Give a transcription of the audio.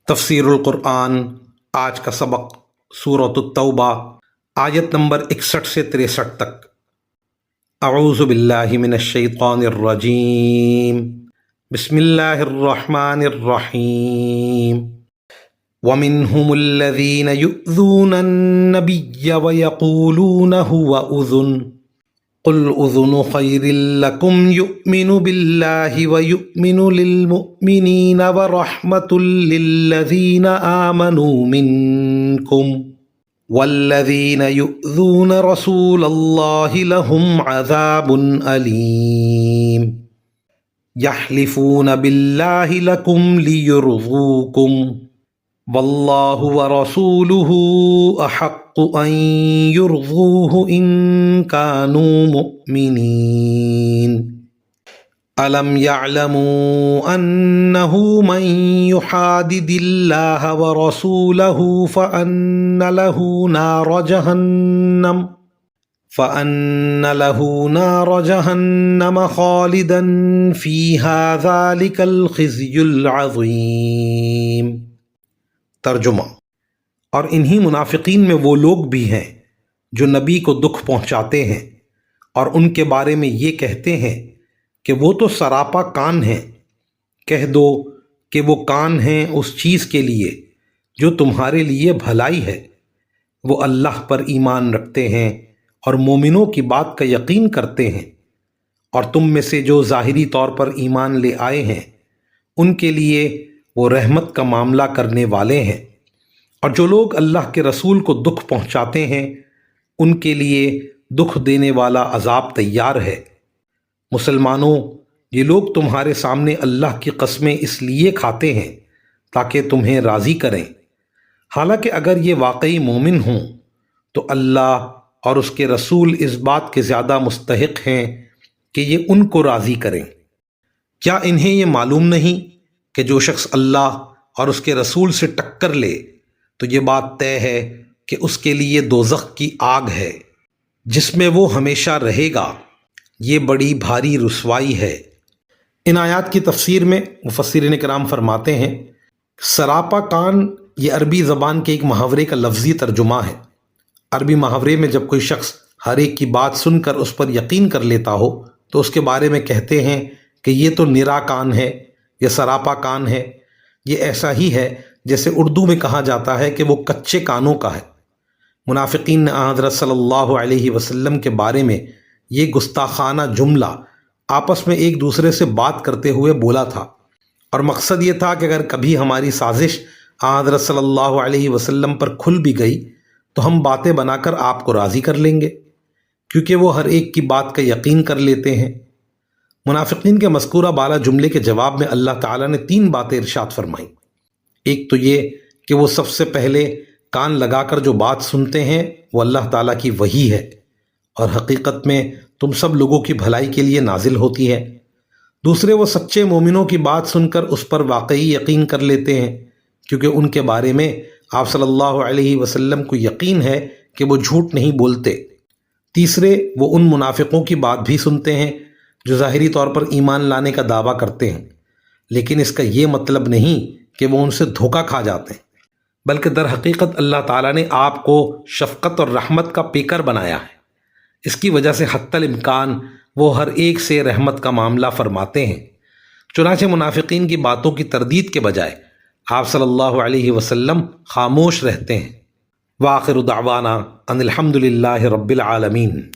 تفسیر القرآن آج کا سبق سورۃ التوبہ آیت نمبر 61 سے 63 تک۔ اعوذ باللہ من الشیطان الرجیم، بسم اللہ الرحمن الرحیم۔ وَمِنْهُمُ الَّذِينَ يُؤْذُونَ النَّبِيَّ وَيَقُولُونَ هُوَ أُذُنٌ قُلْ أُذُنُ خَيْرٍ لَكُمْ يُؤْمِنُ بِاللَّهِ وَيُؤْمِنُ لِلْمُؤْمِنِينَ وَرَحْمَةٌ لِلَّذِينَ آمَنُوا مِنْكُمْ وَالَّذِينَ يُؤْذُونَ رَسُولَ اللَّهِ لَهُمْ عَذَابٌ أَلِيمٌ يَحْلِفُونَ بِاللَّهِ لَكُمْ لِيُرْضُوكُمْ وَاللَّهُ وَرَسُولُهُ أَحَقُّ أَن يُرْضُوهُ إِن كَانُوا مُؤْمِنِينَ أَلَمْ يَعْلَمُوا أَنَّهُ مَن يُحَادِدِ اللَّهَ وَرَسُولَهُ فَأَنَّ لَهُ نَارَ جَهَنَّمَ خَالِدًا فِيهَا ذَلِكَ الْخِزْيُ الْعَظِيمُ۔ ترجمہ: اور انہی منافقین میں وہ لوگ بھی ہیں جو نبی کو دکھ پہنچاتے ہیں اور ان کے بارے میں یہ کہتے ہیں کہ وہ تو سراپا کان ہیں۔ کہہ دو کہ وہ کان ہیں اس چیز کے لیے جو تمہارے لیے بھلائی ہے۔ وہ اللہ پر ایمان رکھتے ہیں اور مومنوں کی بات کا یقین کرتے ہیں، اور تم میں سے جو ظاہری طور پر ایمان لے آئے ہیں ان کے لیے وہ رحمت کا معاملہ کرنے والے ہیں، اور جو لوگ اللہ کے رسول کو دکھ پہنچاتے ہیں ان کے لیے دکھ دینے والا عذاب تیار ہے۔ مسلمانوں، یہ لوگ تمہارے سامنے اللہ کی قسمیں اس لیے کھاتے ہیں تاکہ تمہیں راضی کریں، حالانکہ اگر یہ واقعی مومن ہوں تو اللہ اور اس کے رسول اس بات کے زیادہ مستحق ہیں کہ یہ ان کو راضی کریں۔ کیا انہیں یہ معلوم نہیں کہ جو شخص اللہ اور اس کے رسول سے ٹکر لے تو یہ بات طے ہے کہ اس کے لیے دوزخ کی آگ ہے جس میں وہ ہمیشہ رہے گا، یہ بڑی بھاری رسوائی ہے۔ ان آیات کی تفسیر میں مفسرین کرام فرماتے ہیں، سراپا کان یہ عربی زبان کے ایک محاورے کا لفظی ترجمہ ہے۔ عربی محاورے میں جب کوئی شخص ہر ایک کی بات سن کر اس پر یقین کر لیتا ہو تو اس کے بارے میں کہتے ہیں کہ یہ تو نرا کان ہے یا سراپا کان ہے۔ یہ ایسا ہی ہے جیسے اردو میں کہا جاتا ہے کہ وہ کچے کانوں کا ہے۔ منافقین نے حضرت صلی اللہ علیہ وسلم کے بارے میں یہ گستاخانہ جملہ آپس میں ایک دوسرے سے بات کرتے ہوئے بولا تھا، اور مقصد یہ تھا کہ اگر کبھی ہماری سازش حضرت صلی اللہ علیہ وسلم پر کھل بھی گئی تو ہم باتیں بنا کر آپ کو راضی کر لیں گے، کیونکہ وہ ہر ایک کی بات کا یقین کر لیتے ہیں۔ منافقین کے مذکورہ بالا جملے کے جواب میں اللہ تعالیٰ نے 3 باتیں ارشاد فرمائیں۔ ایک تو یہ کہ وہ سب سے پہلے کان لگا کر جو بات سنتے ہیں وہ اللہ تعالیٰ کی وحی ہے، اور حقیقت میں تم سب لوگوں کی بھلائی کے لیے نازل ہوتی ہے۔ دوسرے، وہ سچے مومنوں کی بات سن کر اس پر واقعی یقین کر لیتے ہیں، کیونکہ ان کے بارے میں آپ صلی اللہ علیہ وسلم کو یقین ہے کہ وہ جھوٹ نہیں بولتے۔ تیسرے، وہ ان منافقوں کی بات بھی سنتے ہیں جو ظاہری طور پر ایمان لانے کا دعویٰ کرتے ہیں، لیکن اس کا یہ مطلب نہیں کہ وہ ان سے دھوکہ کھا جاتے ہیں، بلکہ در حقیقت اللہ تعالیٰ نے آپ کو شفقت اور رحمت کا پیکر بنایا ہے۔ اس کی وجہ سے حتی الامکان وہ ہر ایک سے رحمت کا معاملہ فرماتے ہیں۔ چنانچہ منافقین کی باتوں کی تردید کے بجائے آپ صلی اللہ علیہ وسلم خاموش رہتے ہیں۔ وآخر دعوانا ان الحمد للہ رب العالمین۔